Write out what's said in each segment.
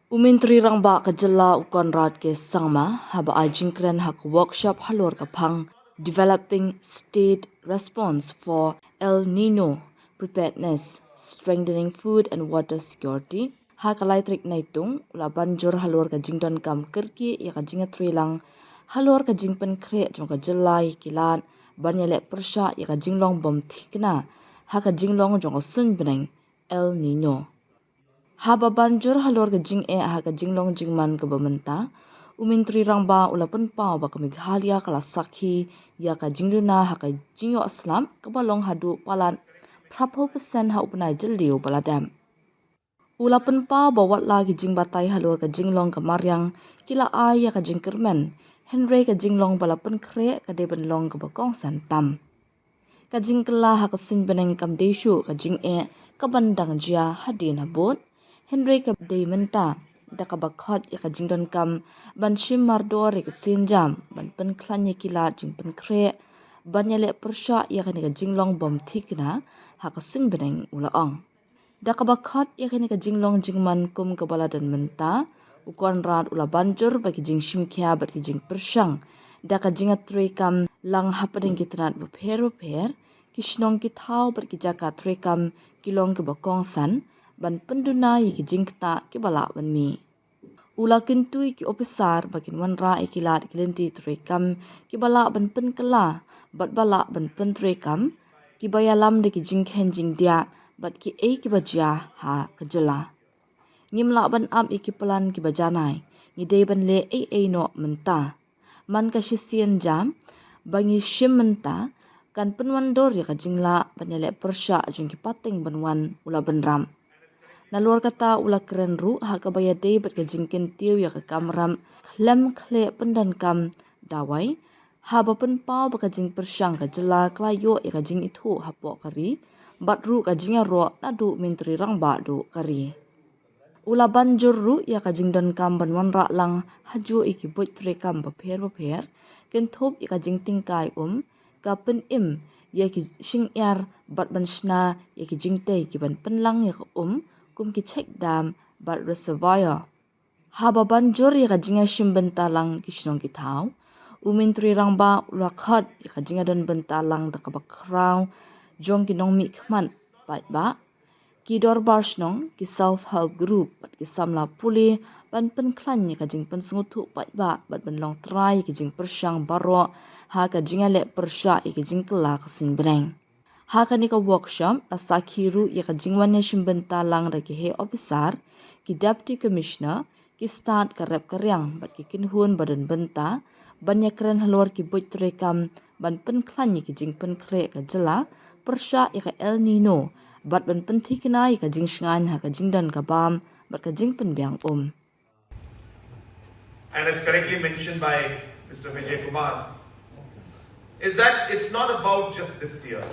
Umintri rang ba ka Jylla ukon rat ke sangma haba a jingkren hak workshop halor ka phang developing state response for El Nino Preparedness, strengthening food and water security. Ha ka laitrik naitung ula banjur halor ka jingdon kam kerki ya ka jinga trilang halor ka jingpynkhreh jong ka Jylla kilan banyale persha ya ka jinglong bom thikna ha ka jinglong jong ka suinbneng El Nino. Haba banjur halor ka jing ha ka jinglong jingman ka bamenta umintri rang ba ulapun pa ba ka Meghalaya kala sakhi ya ka jingruna ha ka jingyo aslam ka balong hadu palan prapo persen ha upnai jeliu baladam. Ulapun pa ba watla ki jing batai halor ka jinglong ka maryang kila ya ka jingkermen Henry ka jinglong balapynkhreh ka deban long ka bakong santam. Ka jingkylla ha ka suinbneng kam desu ka jing ka bandang jia hadin habot Henry ka day menta da ka bakhot ya ka jingdon kam ban shim mardor ka sinjam ban pynkhlan ya kila jingpynkhreh banyale persha ya ka ni ka jinglong bom thikna ha ka suinbneng ulaong. Da ka bakhot ya ka ni ka jinglong jingman kum ka baladan menta ukon rat ula banjur bagi jing shimkhya bat ki jing persyang da ka jingatrui kam lang hapading kitnat bapher kishnong ki thau bat ki jaka trui kam kilong ke bakong san ban penduna ki jingkta ki bala ban mi. Ula kyntu ki officer bakin wanra ikilat kilenti trui kam ki bala ban penkela bat bala ban pentrui kam ki bayalam de ki jingkhen jingdia bat ki ki bajia ha ka Jylla. Ngimla ban am iki pelan ki bajanai ni dei ban le no menta man ka shisien jam bangi shim menta kan penwandor ya ka jingla banyale persha jung ki pating banwan ula benram. Nalor kata ula keren ru ha ka baya dei bat ka jingken tiu ya ka kamram klem khle pendan kam dawai ha ba pen pau ba ka jing persyang ka Jylla klayo ya ka jing itu hapo kari bat ru ka jinga ro na du mentri rang ba du kari. Ula banjur ru ya ka jingdon kam ban wanra lang haju iki boit tre kam bapher ken thop ya ka jing tingkai ka pen ya ki shing yar bat ban shna ya ki jing tei ki ban penlang ya ka kum ki check dam bat reservoir. Haba banjur ya ka jinga shim bentalang ki shnong ki thau umintri rang ba ula khat ya ka jinga don bentalang da ka bakraw jong ki nong mi khman bat ba ki dorbar shnong ki self help group bat ki samla puli ban penklan ya ka jing pensngutu bat ba bat ban long try ki jing persyang baro ha ka jinga le persya ya ki jingkylla ka suinbneng. Ha ka ni ka workshop la sakhiru ya ka jingwan ya shimbenta lang da ki he officer ki deputy commissioner ki start ka rep karyang bat ki kinhun badan benta banya keren halor ki boit rekam ban penklan ya ki jingpynkhreh ka Jylla persya ya ka El Nino bat ban penthikna ya ka jing shngan ha ka jingdan ka bam bat ka jingpenbyang And as correctly mentioned by Mr. Vijay Kumar, is that it's not about just this year.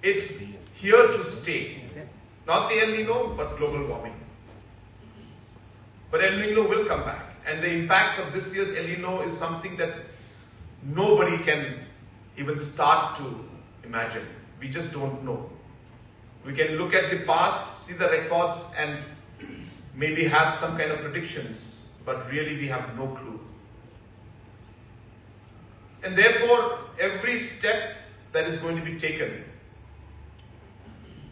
It's here to stay. Not the El Nino, but global warming. But El Nino will come back. And the impacts of this year's El Nino is something that nobody can even start to imagine. We just don't know. We can look at the past, see the records, and maybe have some kind of predictions, but really we have no clue. And therefore, every step that is going to be taken,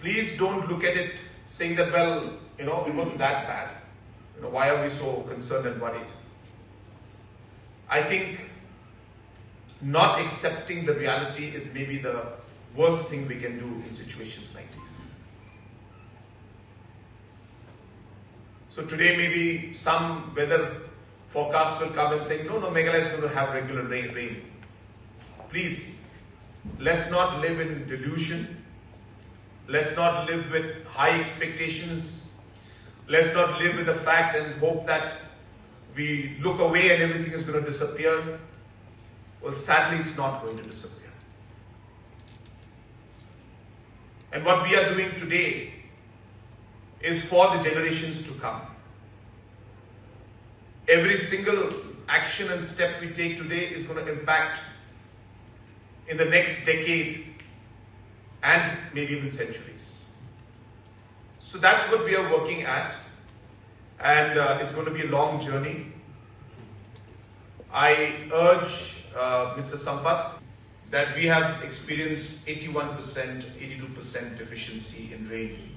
please don't look at it saying that, well, it wasn't that bad. Why are we so concerned and worried? I think not accepting the reality is maybe the worst thing we can do in situations like these. So today maybe some weather forecast will come and say, no, Meghalaya is going to have regular rain. Please, let's not live in delusion. Let's not live with high expectations. Let's not live with the fact and hope that we look away and everything is going to disappear. Well, sadly, it's not going to disappear. And what we are doing today is for the generations to come. Every single action and step we take today is going to impact in the next decade and maybe even centuries. So that's what we are working at, and it's going to be a long journey. I urge Mr. Sampath that we have experienced 81%, 82% deficiency in rain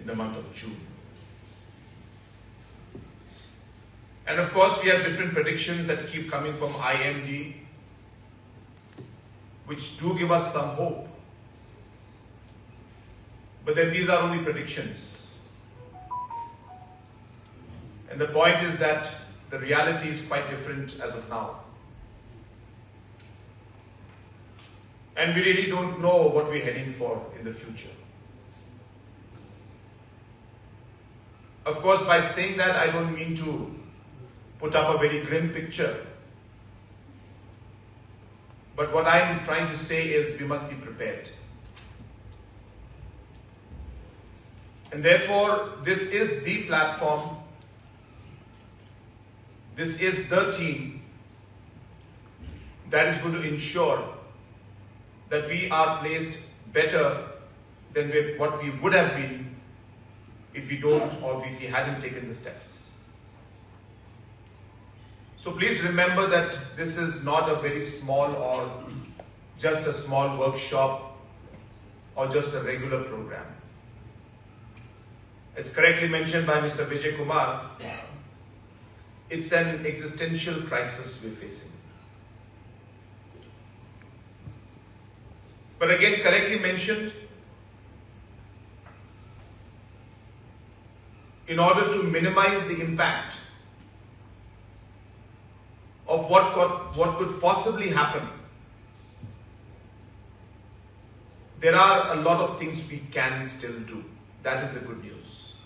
in the month of June. And of course, we have different predictions that keep coming from IMD, which do give us some hope. But then these are only predictions. And the point is that the reality is quite different as of now. And we really don't know what we're heading for in the future. Of course, by saying that, I don't mean to put up a very grim picture. But what I'm trying to say is we must be prepared. And therefore, this is the platform, this is the team that is going to ensure that we are placed better than what we would have been if we don't or if we hadn't taken the steps. So please remember that this is not a very small or just a small workshop or just a regular program. As correctly mentioned by Mr. Vijay Kumar, it's an existential crisis we're facing. But again, correctly mentioned, in order to minimize the impact of what could possibly happen, there are a lot of things we can still do. That is the good news.